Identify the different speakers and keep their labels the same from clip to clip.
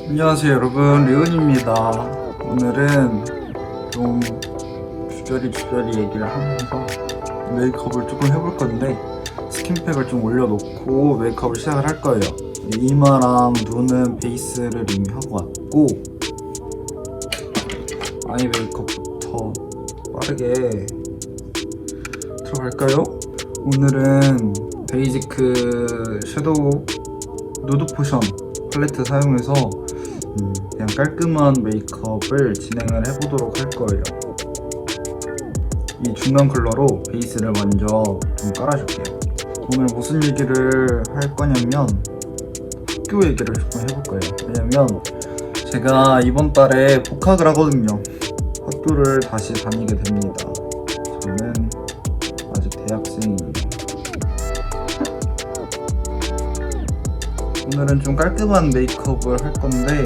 Speaker 1: 안녕하세요 여러분, 리은입니다. 오늘은 좀 주저리 얘기를 하면서 메이크업을 조금 해볼 건데, 스킨팩을 좀 올려놓고 메이크업을 시작을 할 거예요. 이마랑 눈은 베이스를 이미 하고 왔고, 아이 메이크업부터 빠르게 들어갈까요? 오늘은 베이지크 섀도우 누드 포션 팔레트 사용해서 그냥 깔끔한 메이크업을 진행을 해보도록 할 거예요. 이 중간 컬러로 베이스를 먼저 좀 깔아줄게요. 오늘 무슨 얘기를 할 거냐면 학교 얘기를 조금 해볼 거예요. 왜냐면 제가 이번 달에 복학을 하거든요. 학교를 다시 다니게 됩니다. 저는 아직 대학생이에요. 오늘은 좀 깔끔한 메이크업을 할 건데,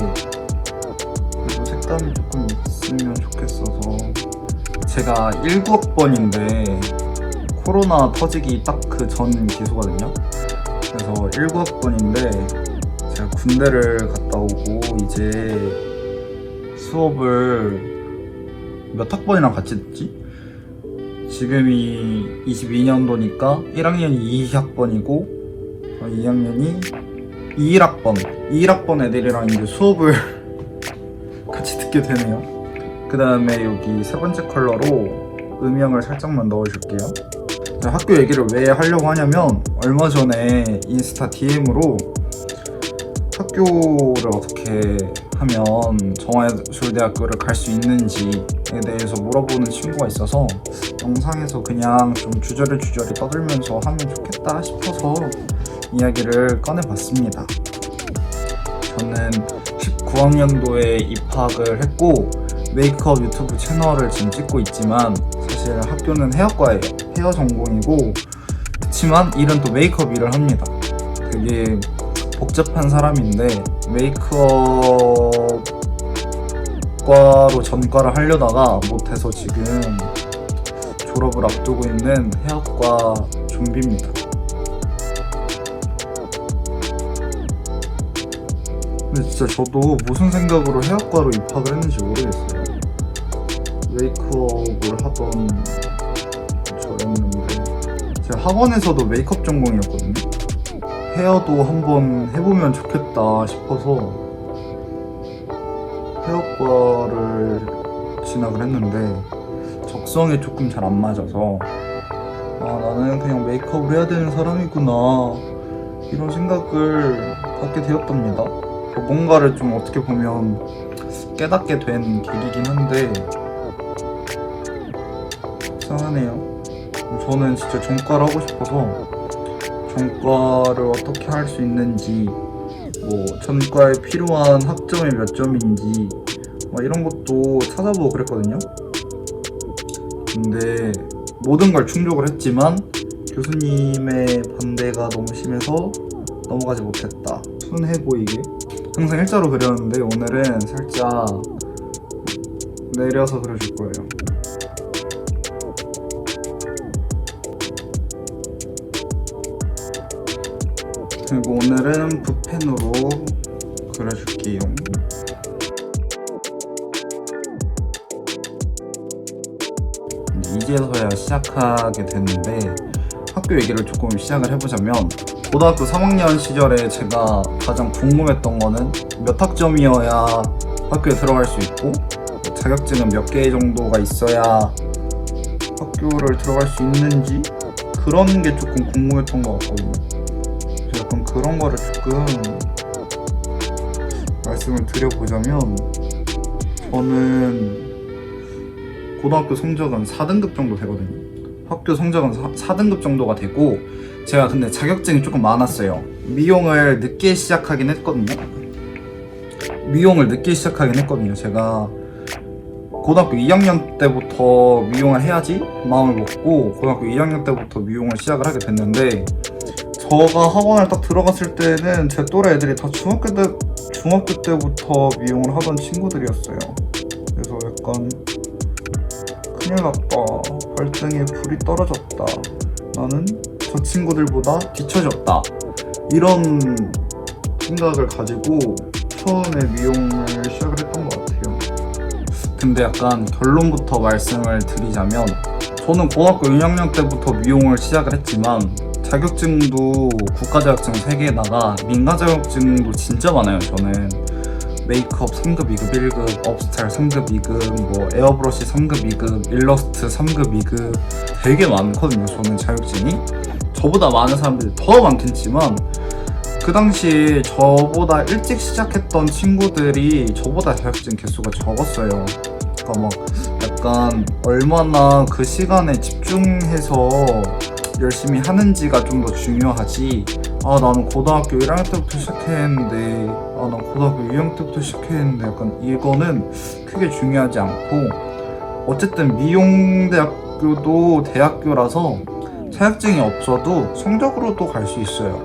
Speaker 1: 그래도 색감이 조금 있으면 좋겠어서. 제가 19학번인데 코로나 터지기 딱 그 전 기소거든요. 그래서 19학번인데 제가 군대를 갔다 오고 이제 수업을 몇 학번이랑 같이 듣지? 지금이 22년도니까 1학년이 2학번이고 2학년이 21학번 애들이랑 이제 수업을 같이 듣게 되네요. 그 다음에 여기 세 번째 컬러로 음영을 살짝만 넣어줄게요. 학교 얘기를 왜 하려고 하냐면, 얼마 전에 인스타 DM으로 학교를 어떻게 하면 정화예술대학교를 갈 수 있는지에 대해서 물어보는 친구가 있어서 영상에서 그냥 좀 주저리 떠들면서 하면 좋겠다 싶어서 이야기를 꺼내봤습니다. 저는 19학년도에 입학을 했고 메이크업 유튜브 채널을 지금 찍고 있지만, 사실 학교는 헤어과예요. 헤어 전공이고, 그치만 일은 또 메이크업 일을 합니다. 되게 복잡한 사람인데 메이크업과로 전과를 하려다가 못해서 지금 졸업을 앞두고 있는 헤어과 좀비입니다. 근데 진짜 저도 무슨 생각으로 헤어과로 입학을 했는지 모르겠어요. 메이크업을 하던 저였는데, 제가 학원에서도 메이크업 전공이었거든요. 헤어도 한번 해보면 좋겠다 싶어서 헤어과를 진학을 했는데 적성에 조금 잘 안 맞아서, 나는 그냥 메이크업을 해야 되는 사람이구나 이런 생각을 갖게 되었답니다. 뭔가를 좀 어떻게 보면 깨닫게 된 계기긴 한데 이상하네요. 저는 진짜 전과를 하고 싶어서 전과를 어떻게 할 수 있는지, 뭐 전과에 필요한 학점이 몇 점인지 이런 것도 찾아보고 그랬거든요. 근데 모든 걸 충족을 했지만 교수님의 반대가 너무 심해서 넘어가지 못했다. 순해 보이게 항상 일자로 그렸는데 오늘은 살짝 내려서 그려줄 거예요. 그리고 오늘은 붓펜으로 그려줄게요. 이제서야 시작하게 됐는데, 학교 얘기를 조금 시작을 해보자면, 고등학교 3학년 시절에 제가 가장 궁금했던 거는 몇 학점이어야 학교에 들어갈 수 있고, 자격증은 몇 개 정도가 있어야 학교를 들어갈 수 있는지, 그런 게 조금 궁금했던 것 같거든요. 그래서 약간 그런 거를 조금 말씀을 드려보자면, 저는 고등학교 성적은 4등급 정도 되거든요. 학교 성적은 4등급 정도가 되고, 제가 근데 자격증이 조금 많았어요. 미용을 늦게 시작하긴 했거든요. 제가 고등학교 2학년 때부터 미용을 해야지 마음을 먹고 고등학교 2학년 때부터 미용을 시작을 하게 됐는데, 저가 학원을 딱 들어갔을 때는 제 또래 애들이 다 중학교 때부터 미용을 하던 친구들이었어요. 그래서 약간 큰일 났다, 발등에 불이 떨어졌다, 나는 저 친구들보다 뒤처졌다, 이런 생각을 가지고 처음에 미용을 시작을 했던 것 같아요. 근데 약간 결론부터 말씀을 드리자면, 저는 고등학교 1학년 때부터 미용을 시작을 했지만 자격증도 국가자격증 3개에다가 민간자격증도 진짜 많아요. 저는 메이크업 3급, 2급, 1급, 업스타일 3급, 2급, 뭐 에어브러쉬 3급, 2급, 일러스트 3급, 2급 되게 많거든요. 저는 자격증이 저보다 많은 사람들이 더 많겠지만 그 당시 저보다 일찍 시작했던 친구들이 저보다 자격증 개수가 적었어요. 그러니까 막 약간 얼마나 그 시간에 집중해서 열심히 하는지가 좀 더 중요하지, 아 나는 고등학교 1학년 때부터 시작했는데, 아 난 고등학교 2학년 때부터 시작했는데, 약간 이거는 크게 중요하지 않고, 어쨌든 미용대학교도 대학교라서 자격증이 없어도 성적으로도 갈 수 있어요.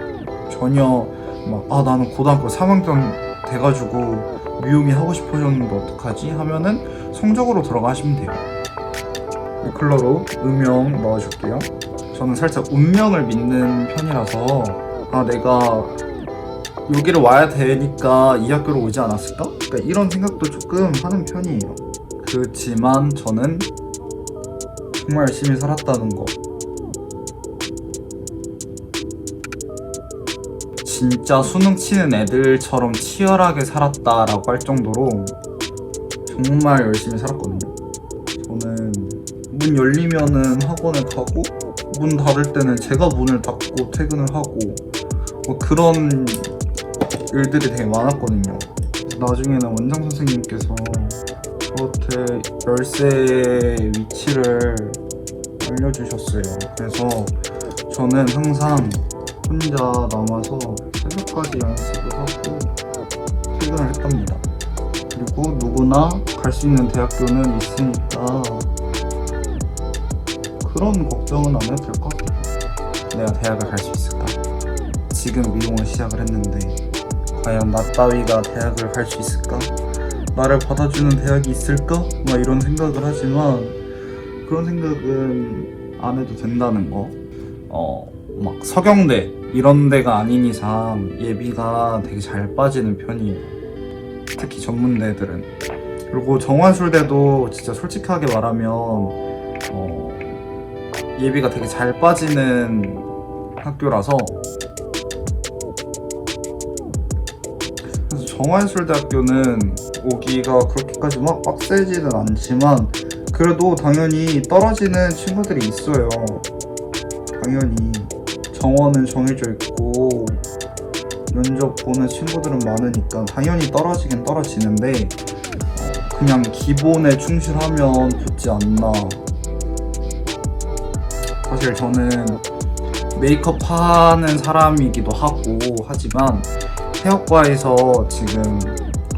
Speaker 1: 전혀 막 아 나는 고등학교 3학년 돼가지고 미용이 하고 싶어졌는데 어떡하지? 하면은 성적으로 들어가시면 돼요. 컬러로 음영 넣어줄게요. 저는 살짝 운명을 믿는 편이라서, 아 내가 여기를 와야 되니까 이 학교로 오지 않았을까? 그러니까 이런 생각도 조금 하는 편이에요. 그렇지만 저는 정말 열심히 살았다는 거, 진짜 수능 치는 애들처럼 치열하게 살았다라고 할 정도로 정말 열심히 살았거든요. 저는 문 열리면은 학원에 가고, 문 닫을 때는 제가 문을 닫고 퇴근을 하고, 뭐 그런 일들이 되게 많았거든요. 나중에는 원장 선생님께서 저한테 열쇠의 위치를 알려주셨어요. 그래서 저는 항상 혼자 남아서 새벽까지 연습을 하고 퇴근을 했답니다. 그리고 누구나 갈 수 있는 대학교는 있으니까 그런 걱정은 안 해도 될 것 같아요. 내가 대학을 갈 수 있을까? 지금 미용을 시작을 했는데 과연 나 따위가 대학을 갈 수 있을까? 나를 받아주는 대학이 있을까? 막 이런 생각을 하지만 그런 생각은 안 해도 된다는 거. 막 서경대 이런 데가 아닌 이상 예비가 되게 잘 빠지는 편이에요. 특히 전문대들은. 그리고 정원술대도 진짜 솔직하게 말하면 예비가 되게 잘 빠지는 학교라서, 그래서 정화예술대학교는 오기가 그렇게까지 막 빡세지는 않지만 그래도 당연히 떨어지는 친구들이 있어요. 당연히 정원은 정해져 있고 면접 보는 친구들은 많으니까 당연히 떨어지긴 떨어지는데 그냥 기본에 충실하면 붙지 않나. 사실 저는 메이크업 하는 사람이기도 하고 하지만 해학과에서 지금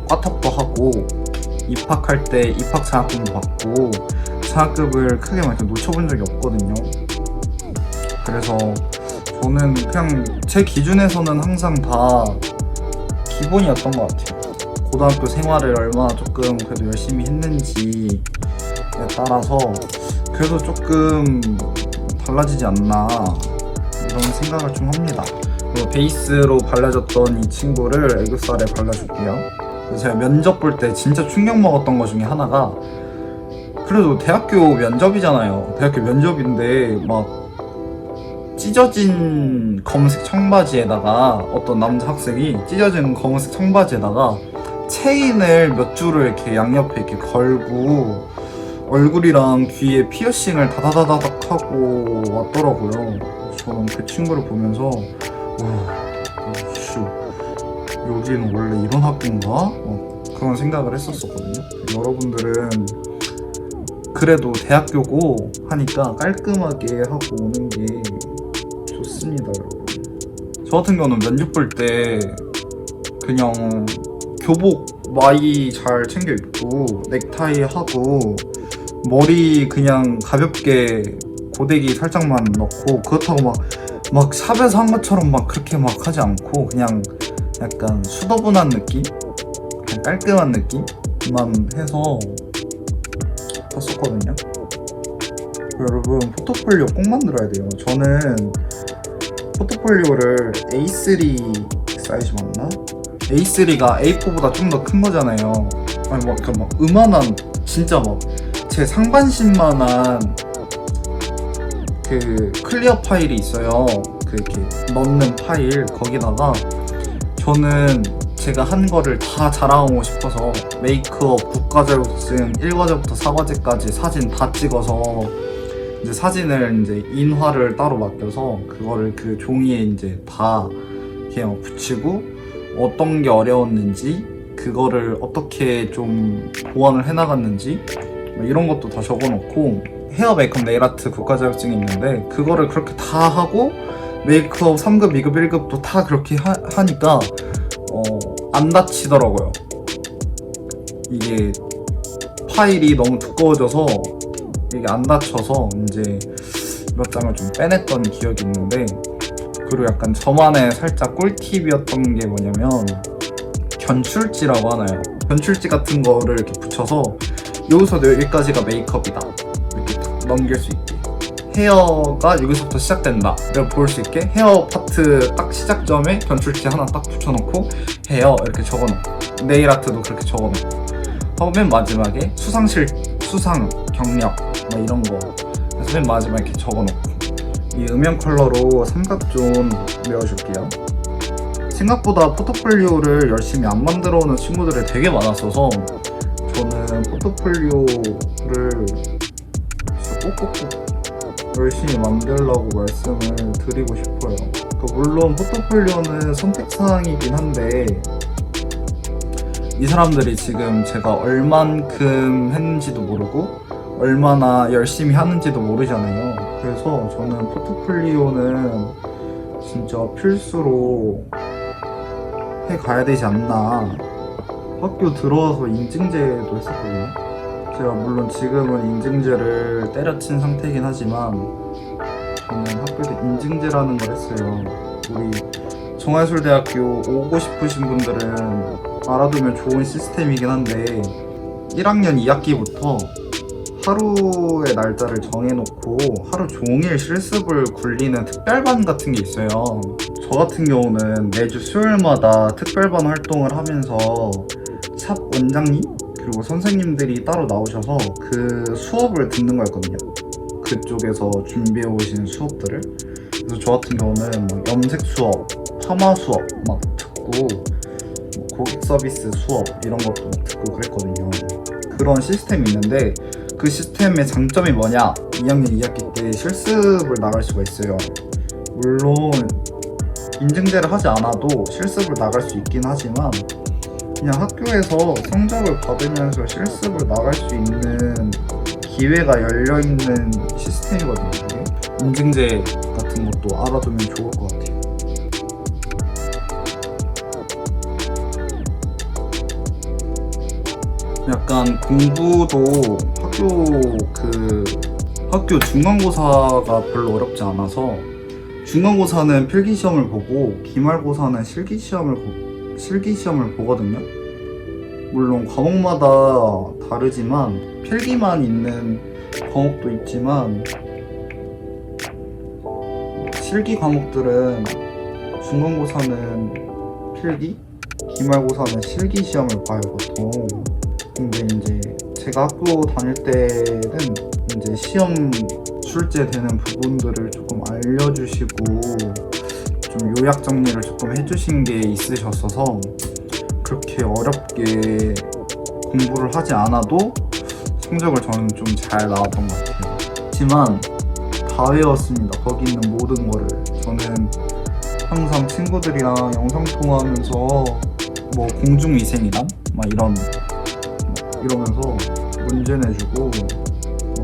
Speaker 1: 과탑도 하고 입학할 때 입학 장학금도 받고 장학금을 크게 막 놓쳐본 적이 없거든요. 그래서 저는 그냥 제 기준에서는 항상 다 기본이었던 것 같아요. 고등학교 생활을 얼마나 조금 그래도 열심히 했는지에 따라서 그래도 조금 달라지지 않나 이런 생각을 좀 합니다. 그리고 베이스로 발라줬던 이 친구를 애교살에 발라줄게요. 제가 면접 볼 때 진짜 충격 먹었던 것 중에 하나가, 그래도 대학교 면접이잖아요. 대학교 면접인데 막 찢어진 검은색 청바지에다가 어떤 남자 학생이 찢어진 검은색 청바지에다가 체인을 몇 줄을 이렇게 양옆에 이렇게 걸고 얼굴이랑 귀에 피어싱을 다다다닥 하고 왔더라고요. 저는 그 친구를 보면서 와, 씨, 여기는 원래 이런 학교인가? 그런 생각을 했었거든요. 여러분들은 그래도 대학교고 하니까 깔끔하게 하고 오는 게 좋습니다, 여러분. 저 같은 경우는 면접 볼 때 그냥 교복 많이 잘 챙겨 입고 넥타이 하고 머리 그냥 가볍게 고데기 살짝만 넣고, 그렇다고 막 샵에서 한 것처럼 막 그렇게 막 하지 않고 그냥 약간 수더분한 느낌? 그냥 깔끔한 느낌만 해서 했었거든요. 여러분 포트폴리오 꼭 만들어야 돼요. 저는 포트폴리오를 A3 사이즈 맞나? A3가 A4보다 좀 더 큰 거잖아요. 아니 막 이만한 진짜 막 제 상반신만한 그 클리어 파일이 있어요. 그 이렇게 넣는 파일 거기다가 저는 제가 한 거를 다 자랑하고 싶어서 메이크업 국가자격증 1과제부터 4과제까지 사진 다 찍어서 이제 사진을 이제 인화를 따로 맡겨서 그거를 그 종이에 이제 다 그냥 붙이고 어떤 게 어려웠는지 그거를 어떻게 좀 보완을 해나갔는지 이런 것도 다 적어놓고 헤어 메이크업 네일 아트 국가자격증이 있는데 그거를 그렇게 다 하고 메이크업 3급, 2급, 1급도 다 그렇게 하니까 안 다치더라고요. 이게 파일이 너무 두꺼워져서 이게 안 다쳐서 이제 몇 장을 좀 빼냈던 기억이 있는데, 그리고 약간 저만의 살짝 꿀팁이었던 게 뭐냐면 견출지라고 하나요? 견출지 같은 거를 이렇게 붙여서 여기서도 여기까지가 메이크업이다 이렇게 딱 넘길 수 있게, 헤어가 여기서부터 시작된다 내가 볼 수 있게 헤어 파트 딱 시작점에 견출지 하나 딱 붙여놓고 헤어 이렇게 적어놓고, 네일 아트도 그렇게 적어놓고 하고 맨 마지막에 수상 경력 뭐 이런 거 그래서 맨 마지막에 이렇게 적어놓고 이 음영 컬러로 삼각존 메워줄게요. 생각보다 포트폴리오를 열심히 안 만들어 오는 친구들이 되게 많았어서 저는 포트폴리오를 진짜 꼭꼭꼭 열심히 만들려고 말씀을 드리고 싶어요. 물론 포트폴리오는 선택사항이긴 한데 이 사람들이 지금 제가 얼만큼 했는지도 모르고 얼마나 열심히 하는지도 모르잖아요. 그래서 저는 포트폴리오는 진짜 필수로 해가야 되지 않나. 학교 들어와서 인증제도 했었거든요. 제가 물론 지금은 인증제를 때려친 상태이긴 하지만 저는 학교 때 인증제라는 걸 했어요. 우리 정한술대학교 오고 싶으신 분들은 알아두면 좋은 시스템이긴 한데 1학년 2학기부터 하루의 날짜를 정해놓고 하루 종일 실습을 굴리는 특별반 같은 게 있어요. 저 같은 경우는 매주 수요일마다 특별반 활동을 하면서 샵 원장님 그리고 선생님들이 따로 나오셔서 그 수업을 듣는 거였거든요. 그쪽에서 준비해 오신 수업들을. 그래서 저 같은 경우는 막 염색 수업, 파마 수업 막 듣고 고객 서비스 수업 이런 것도 막 듣고 그랬거든요. 그런 시스템이 있는데 그 시스템의 장점이 뭐냐? 2학년 2학기 때 실습을 나갈 수가 있어요. 물론 인증제를 하지 않아도 실습을 나갈 수 있긴 하지만 그냥 학교에서 성적을 받으면서 실습을 나갈 수 있는 기회가 열려있는 시스템이거든요. 이게. 인증제 같은 것도 알아두면 좋을 것 같아요. 약간 공부도 학교 중간고사가 별로 어렵지 않아서 중간고사는 필기시험을 보고 기말고사는 실기시험을 보거든요. 물론 과목마다 다르지만 필기만 있는 과목도 있지만 실기 과목들은 중간고사는 필기, 기말고사는 실기시험을 봐요 보통. 근데 이제 제가 학교 다닐 때는 이제 시험 출제되는 부분들을 조금 알려주시고 좀 요약 정리를 조금 해주신 게 있으셨어서 그렇게 어렵게 공부를 하지 않아도 성적을 저는 좀 잘 나왔던 것 같아요. 하지만 다 외웠습니다. 거기 있는 모든 거를. 저는 항상 친구들이랑 영상통화하면서 뭐 공중위생이랑 막 이러면서 문제 내주고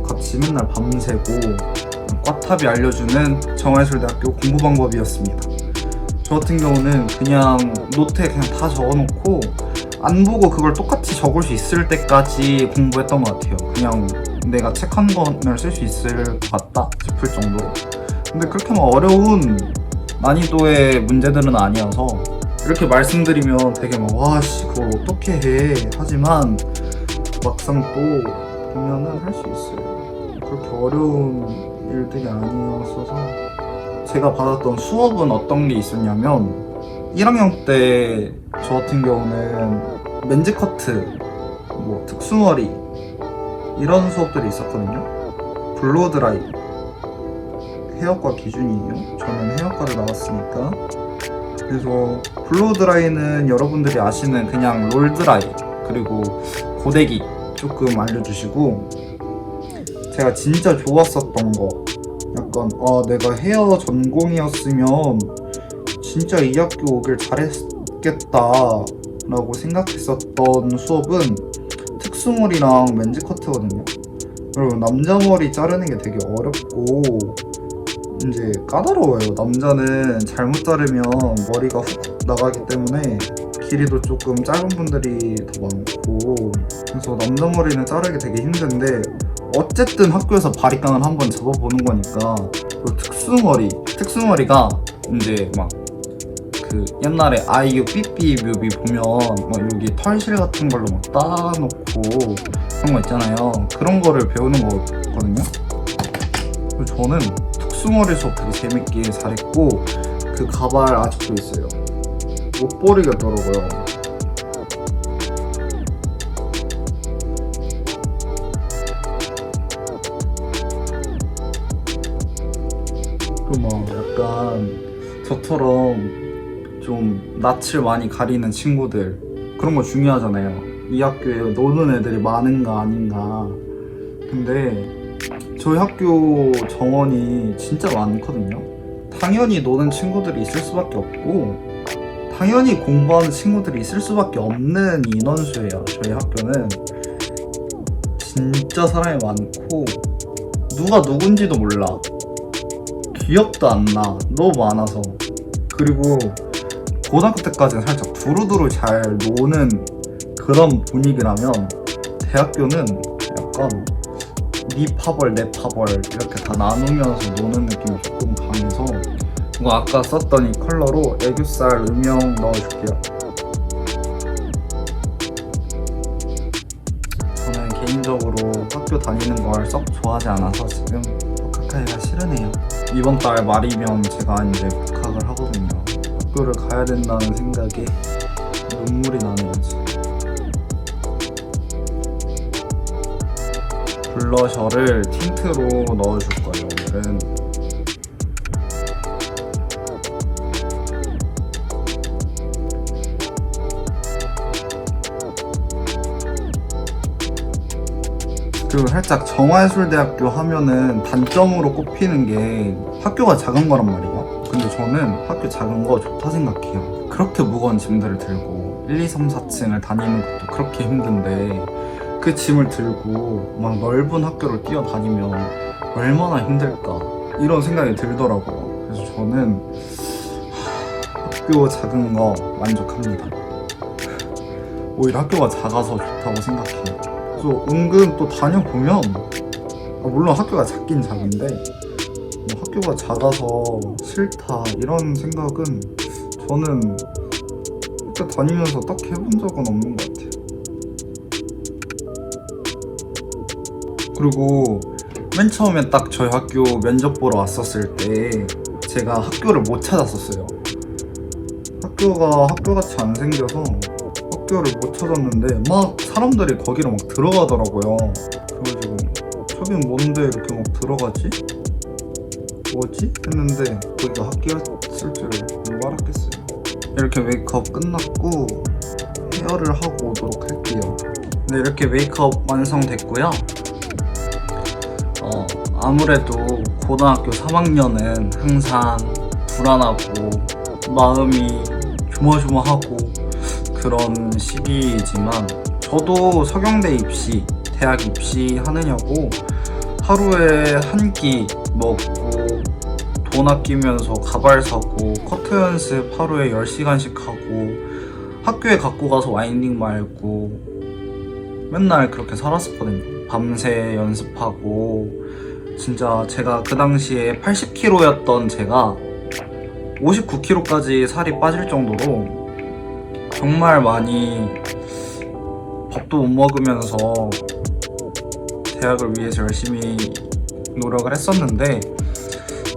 Speaker 1: 같이 맨날 밤새고 꽈탑이 알려주는 정한술대학교 공부 방법이었습니다. 저 같은 경우는 그냥 노트에 그냥 다 적어놓고 안 보고 그걸 똑같이 적을 수 있을 때까지 공부했던 것 같아요. 그냥 내가 책 한 권을 쓸 수 있을 것 같다 싶을 정도로. 근데 그렇게 막 어려운 난이도의 문제들은 아니어서 이렇게 말씀드리면 되게 막 와씨 그걸 어떻게 해 하지만 막상 또 보면은 할 수 있어요. 그렇게 어려운 일들이 아니었어서. 제가 받았던 수업은 어떤 게 있었냐면 1학년 때 저 같은 경우는 맨즈 커트, 뭐 특수머리 이런 수업들이 있었거든요. 블로드라이 헤어과 기준이에요. 저는 헤어과를 나왔으니까. 그래서 블로드라이는 여러분들이 아시는 그냥 롤드라이, 그리고 고데기 조금 알려주시고, 제가 진짜 좋았었던 거, 약간 내가 헤어 전공이었으면 진짜 이 학교 오길 잘했겠다 라고 생각했었던 수업은 특수머리랑 맨즈 커트거든요. 여러분, 남자 머리 자르는 게 되게 어렵고 이제 까다로워요. 남자는 잘못 자르면 머리가 훅 나가기 때문에 길이도 조금 짧은 분들이 더 많고, 그래서 남자 머리는 자르기 되게 힘든데 어쨌든 학교에서 바리깡을 한번 잡아보는 거니까. 그리고 특수머리가 이제 막 그 옛날에 아이유 삐삐 뮤비 보면 막 여기 털실 같은 걸로 막 따놓고 그런 거 있잖아요. 그런 거를 배우는 거거든요. 그리고 저는 특수머리 수업 되게 재밌게 잘했고, 그 가발 아직도 있어요. 못 버리겠더라고요. 그 막 약간 저처럼 좀 낯을 많이 가리는 친구들, 그런 거 중요하잖아요. 이 학교에 노는 애들이 많은가 아닌가. 근데 저희 학교 정원이 진짜 많거든요. 당연히 노는 친구들이 있을 수밖에 없고, 당연히 공부하는 친구들이 있을 수밖에 없는 인원수예요. 저희 학교는 진짜 사람이 많고 누가 누군지도 몰라. 기억도 안 나. 너무 많아서. 그리고 고등학교 때까지는 살짝 두루두루 잘 노는 그런 분위기라면, 대학교는 약간 니 파벌 내 파벌 이렇게 다 나누면서 노는 느낌이 조금 강해서, 이거 아까 썼던 이 컬러로 애교살 음영 넣어줄게요. 저는 개인적으로 학교 다니는 걸 썩 좋아하지 않아서 지금 복학하기가 싫으네요. 이번 달 말이면 제가 이제 복학을 하거든요. 학교를 가야 된다는 생각에 눈물이 나네요 지금. 블러셔를 틴트로 넣어줄 거예요 오늘은. 그리고 살짝 정화예술대학교 하면은 단점으로 꼽히는 게 학교가 작은 거란 말이에요. 근데 저는 학교 작은 거 좋다 생각해요. 그렇게 무거운 짐들을 들고 1, 2, 3, 4층을 다니는 것도 그렇게 힘든데, 그 짐을 들고 막 넓은 학교를 뛰어다니면 얼마나 힘들까, 이런 생각이 들더라고요. 그래서 저는 학교 작은 거 만족합니다. 오히려 학교가 작아서 좋다고 생각해요. 그래서 은근 또 다녀보면, 물론 학교가 작긴 작은데 뭐 학교가 작아서 싫다 이런 생각은 저는 학교 다니면서 딱히 해본 적은 없는 것 같아요. 그리고 맨 처음에 딱 저희 학교 면접 보러 왔었을 때 제가 학교를 못 찾았었어요. 학교가 학교같이 안 생겨서 학교를 못 찾았는데 막 사람들이 거기로 막 들어가더라고요. 그래가지고 저긴 뭔데 이렇게 막 들어가지? 뭐지? 했는데 거기가 학교였을 줄을 누가 알았겠어요. 이렇게 메이크업 끝났고 헤어를 하고 오도록 할게요. 네, 이렇게 메이크업 완성됐고요. 아무래도 고등학교 3학년은 항상 불안하고 마음이 조마조마하고 그런 시기이지만, 저도 서경대 입시, 대학 입시 하느냐고 하루에 한 끼 먹고 돈 아끼면서 가발 사고 커트 연습 하루에 10시간씩 하고 학교에 갖고 가서 와인딩 말고 맨날 그렇게 살았었거든요. 밤새 연습하고. 진짜 제가 그 당시에 80kg였던 제가 59kg까지 살이 빠질 정도로 정말 많이 밥도 못 먹으면서 대학을 위해서 열심히 노력을 했었는데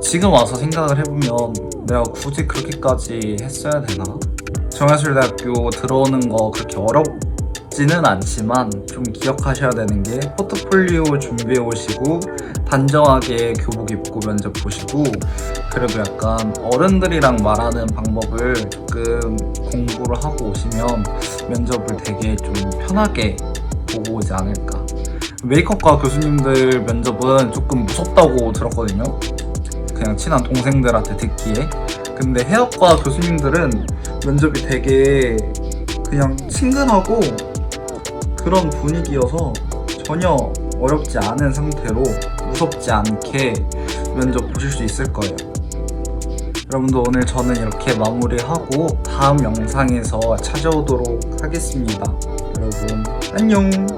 Speaker 1: 지금 와서 생각을 해보면 내가 굳이 그렇게까지 했어야 되나? 정예술대학교 들어오는 거 그렇게 어렵지는 않지만 좀 기억하셔야 되는 게 포트폴리오 준비해 오시고 단정하게 교복 입고 면접 보시고 그리고 약간 어른들이랑 말하는 방법을 조금 공부를 하고 오시면 면접을 되게 좀 편하게 보고 오지 않을까. 메이크업과 교수님들 면접은 조금 무섭다고 들었거든요. 그냥 친한 동생들한테 듣기에. 근데 헤어과 교수님들은 면접이 되게 그냥 친근하고 그런 분위기여서 전혀 어렵지 않은 상태로 무섭지 않게 면접 보실 수 있을 거예요. 여러분도 오늘 저는 이렇게 마무리하고 다음 영상에서 찾아오도록 하겠습니다. 여러분 안녕.